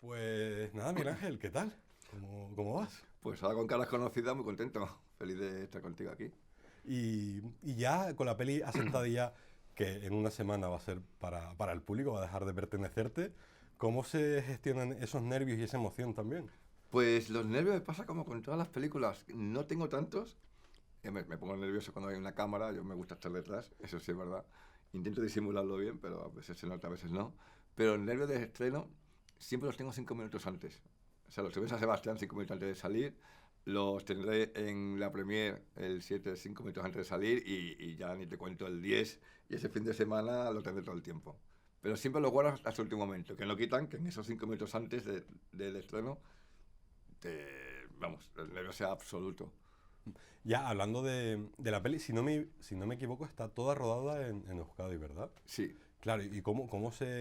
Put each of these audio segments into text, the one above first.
Pues nada, Miguel Ángel, ¿qué tal? ¿Cómo vas? Pues ahora con caras conocidas, muy contento. Feliz de estar contigo aquí. Y ya con la peli asentada ya, que en una semana va a ser para el público, va a dejar de pertenecerte, ¿cómo se gestionan esos nervios y esa emoción también? Pues los nervios me pasa como con todas las películas. No tengo tantos. Me pongo nervioso cuando hay una cámara. Yo me gusta estar detrás, eso sí es verdad. Intento disimularlo bien, pero a veces se nota, a veces no. Pero los nervios de estreno siempre los tengo 5 minutos antes. O sea, los tuve en San Sebastián 5 minutos antes de salir. Los tendré en la premier el 7, 5 minutos antes de salir. Y ya ni te cuento el 10. Y ese fin de semana lo tendré todo el tiempo. Pero siempre lo guardo hasta el último momento. Que no quitan que en esos 5 minutos antes del estreno, vamos, el nervio sea absoluto. Ya hablando de la peli, si no me equivoco, está toda rodada en Euskadi, ¿verdad? Sí. Claro, ¿y cómo se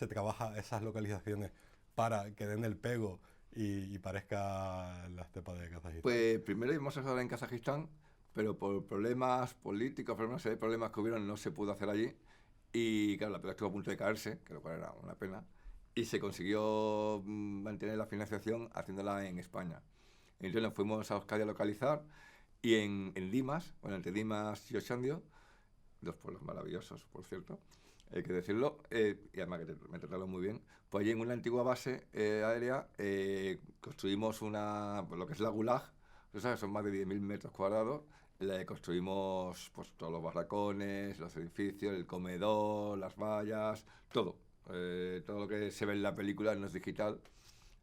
trabaja esas localizaciones para que den el pego y parezca la estepa de Kazajistán? Pues primero íbamos a estar en Kazajistán, pero por problemas políticos, por una serie de problemas que hubieron, no se pudo hacer allí. Y claro, la película estuvo a punto de caerse, que lo cual era una pena. Y se consiguió mantener la financiación haciéndola en España. Entonces nos fuimos a Euskadi a localizar y en Limas, bueno, entre Limas y Ochandio, dos pueblos maravillosos, por cierto, hay que decirlo, y además que me trataron muy bien, pues allí en una antigua base aérea construimos pues, lo que es la Gulag, tú sabes, son más de 10.000 metros cuadrados, le construimos pues, todos los barracones, los edificios, el comedor, las vallas, todo. Todo lo que se ve en la película no es digital.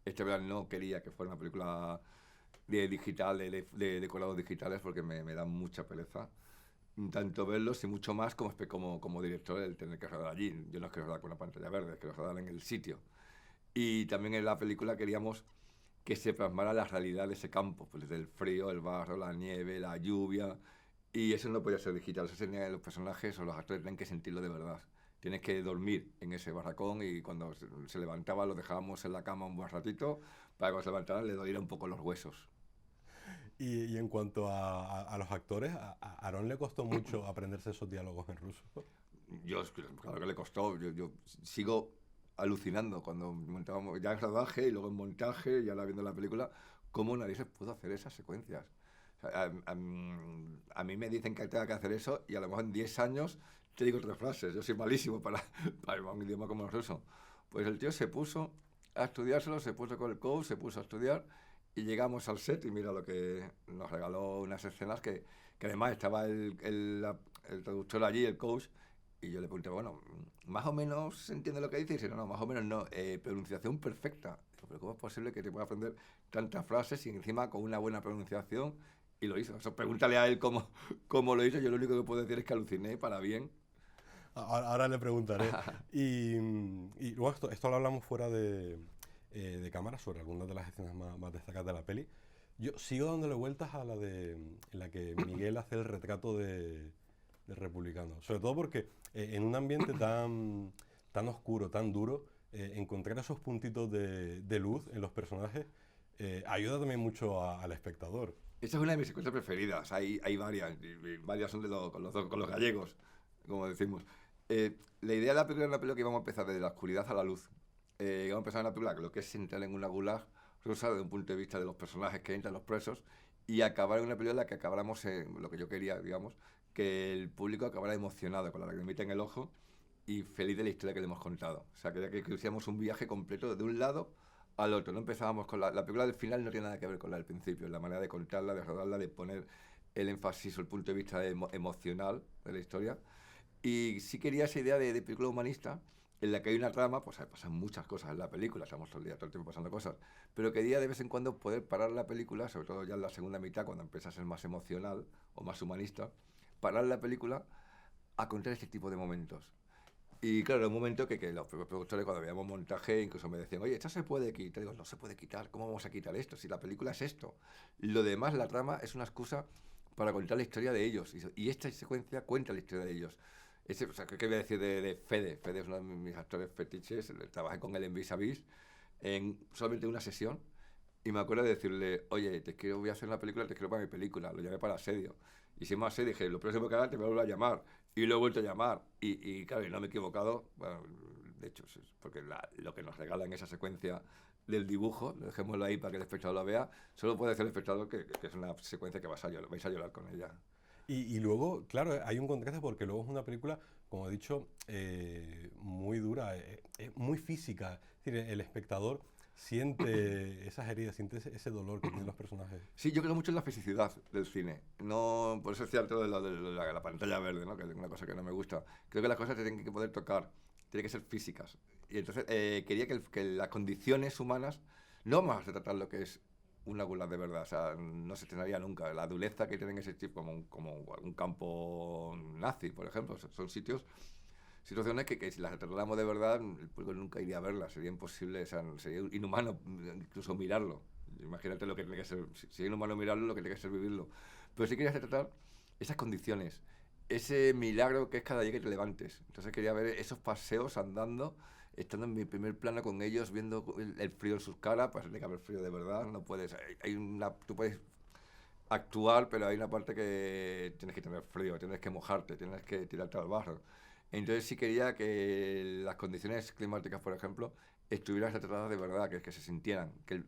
Este verano no quería que fuera una película de digital, de decorados digitales, porque me da mucha pereza tanto verlos y mucho más como director el tener que rodar allí. Yo no es que rodar con una pantalla verde, es que rodar en el sitio. Y también en la película queríamos que se plasmara la realidad de ese campo, pues desde el frío, el barro, la nieve, la lluvia. Y eso no podía ser digital, eso tenía los personajes o los actores tienen que sentirlo de verdad. Tienes que dormir en ese barracón y cuando se levantaba lo dejábamos en la cama un buen ratito para que cuando se levantaran le doliera un poco los huesos. Y en cuanto a los actores, a Aaron le costó mucho aprenderse esos diálogos en ruso. Claro que le costó, yo sigo alucinando cuando montábamos ya en rodaje y luego en montaje y ahora viendo la película, cómo nadie se pudo hacer esas secuencias. O sea, a mí me dicen que tenga que hacer eso y a lo mejor en 10 años te digo 3 frases. Yo soy malísimo para un idioma como el ruso. Pues el tío se puso a estudiárselo, se puso con el coach, se puso a estudiar y llegamos al set y mira lo que nos regaló unas escenas que además estaba el traductor allí, el coach, y yo le pregunté, bueno, más o menos se entiende lo que dice. Y dice, no, no, más o menos no, pronunciación perfecta. Digo, pero ¿cómo es posible que te pueda aprender tantas frases y encima con una buena pronunciación? Y lo hizo. Eso, pregúntale a él cómo lo hizo. Yo lo único que puedo decir es que aluciné para bien. Ahora le preguntaré. Y bueno, esto lo hablamos fuera de cámara sobre algunas de las escenas más destacadas de la peli. Yo sigo dándole vueltas a en la que Miguel hace el retrato del republicano. Sobre todo porque en un ambiente tan oscuro, tan duro, encontrar esos puntitos de luz en los personajes ayuda también mucho al espectador. Esa es una de mis secuencias preferidas. Hay varias. Y varias son con los gallegos, como decimos. La idea de la película es una película que íbamos a empezar desde la oscuridad a la luz. Íbamos a empezar una película que lo que es entrar en una gulag rusa desde un punto de vista de los personajes que entran, los presos, y acabar en una película en la que acabáramos en lo que yo quería, digamos, que el público acabara emocionado, con la lagrimita en el ojo y feliz de la historia que le hemos contado. O sea, quería que hiciéramos un viaje completo de un lado al otro. No empezábamos con la película del final, no tiene nada que ver con la del principio, la manera de contarla, de rodarla, de poner el énfasis o el punto de vista emocional de la historia. Y sí quería esa idea de película humanista en la que hay una trama, pues pasan muchas cosas en la película, estamos todo el día, todo el tiempo pasando cosas, pero quería de vez en cuando poder parar la película, sobre todo ya en la segunda mitad, cuando empieza a ser más emocional o más humanista, parar la película a contar este tipo de momentos. Y claro, era un momento que los propios productores cuando veíamos montaje incluso me decían, oye, esto se puede quitar. Digo, no se puede quitar, ¿cómo vamos a quitar esto? Si la película es esto. Lo demás, la trama, es una excusa para contar la historia de ellos. Y esta secuencia cuenta la historia de ellos. O sea, ¿qué voy a decir de Fede? Fede es uno de mis actores fetiches. Trabajé con él en Vis a Vis en solamente una sesión. Y me acuerdo de decirle, oye, voy a hacer una película, te quiero para mi película. Lo llamé para Asedio. Y sin más, dije, lo próximo que haga te voy a volver a llamar. Y lo he vuelto a llamar. Claro, y no me he equivocado. Bueno, de hecho, porque lo que nos regala en esa secuencia del dibujo, dejémoslo ahí para que el espectador lo vea, solo puede decir el espectador que es una secuencia que vais a llorar con ella. Y luego, claro, hay un contraste porque luego es una película, como he dicho, muy dura, muy física. Es decir, el espectador siente esas heridas, siente ese dolor que tienen los personajes. Sí, yo creo mucho en la fisicidad del cine. No, por eso es cierto de la pantalla verde, ¿no? Que es una cosa que no me gusta. Creo que las cosas se tienen que poder tocar, tienen que ser físicas. Y entonces quería que las condiciones humanas, no vamos a tratar lo que es una gulag de verdad, o sea, no se estrenaría nunca. La dureza que tienen ese tipo, como un campo nazi, por ejemplo, son situaciones que si las tratáramos de verdad, el público nunca iría a verlas, sería imposible, o sea, sería inhumano incluso mirarlo. Imagínate lo que tiene que ser, si es inhumano mirarlo, lo que tiene que ser vivirlo. Pero sí quería tratar esas condiciones, ese milagro que es cada día que te levantes. Entonces quería ver esos paseos andando, estando en mi primer plano con ellos, viendo el frío en sus caras, pues tiene que haber frío de verdad, no puedes, tú puedes actuar, pero hay una parte que tienes que tener frío, tienes que mojarte, tienes que tirarte al barro. Entonces sí quería que las condiciones climáticas, por ejemplo, estuvieran retratadas de verdad, que se sintieran, que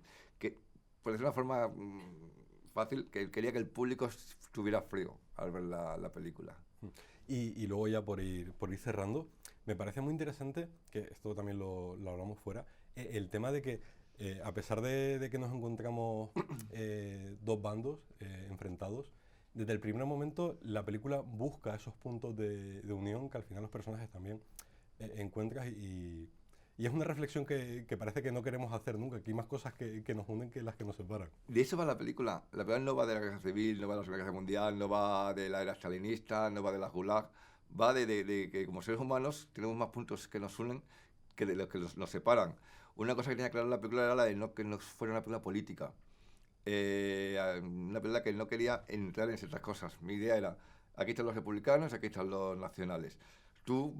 por decir una forma fácil, que quería que el público estuviera frío al ver la película. Y luego ya por ir cerrando, me parece muy interesante, que esto también lo hablamos fuera, el tema de que a pesar de que nos encontramos dos bandos enfrentados, desde el primer momento la película busca esos puntos de unión que al final los personajes también encuentran y es una reflexión que parece que no queremos hacer nunca, que hay más cosas que nos unen que las que nos separan. De eso va la película. La película no va de la guerra civil, no va de la Segunda Guerra Mundial, no va de la era stalinista, no va de la Gulag. Va de que como seres humanos tenemos más puntos que nos unen que de los que nos separan. Una cosa que tenía clara la película era la de que no fuera una película política. Una película que no quería entrar en ciertas cosas. Mi idea era, aquí están los republicanos, aquí están los nacionales. Tú,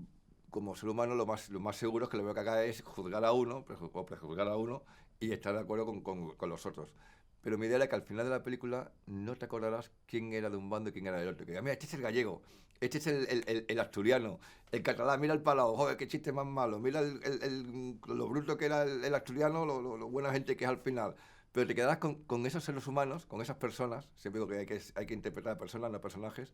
como ser humano, lo más seguro es que lo que haga es juzgar a uno, o prejuzgar a uno, y estar de acuerdo con los otros. Pero mi idea era que al final de la película no te acordarás quién era de un bando y quién era del otro. Que digas, mira, este es el gallego, este es el asturiano, el catalán, mira el palao, joder, qué chiste más malo, mira lo bruto que era el asturiano, lo buena gente que es al final. Pero te quedarás con esos seres humanos, con esas personas, siempre digo que hay que interpretar a personas, no a personajes,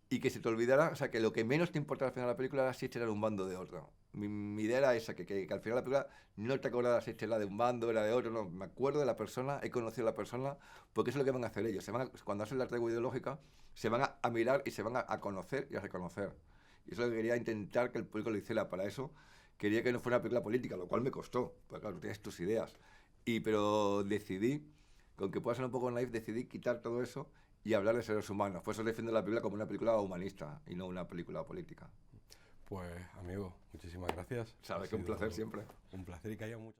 y que se te olvidara, o sea, que lo que menos te importaba al final de la película era si este era de un bando o de otro. Mi idea era esa, que al final de la película no te acordaras si este era de un bando, era de otro, no, me acuerdo de la persona, he conocido a la persona, porque eso es lo que van a hacer ellos. Cuando hacen la tregua ideológica, se van a mirar y se van a conocer y a reconocer. Y eso es lo que quería intentar que el público lo hiciera. Para eso quería que no fuera una película política, lo cual me costó, porque claro, tú tienes tus ideas. Pero decidí, con que pueda ser un poco naif, decidí quitar todo eso y hablar de seres humanos. Por eso defiendo la película como una película humanista y no una película política. Pues, amigo, muchísimas gracias. Sabes que un placer siempre. Un placer y que haya mucho.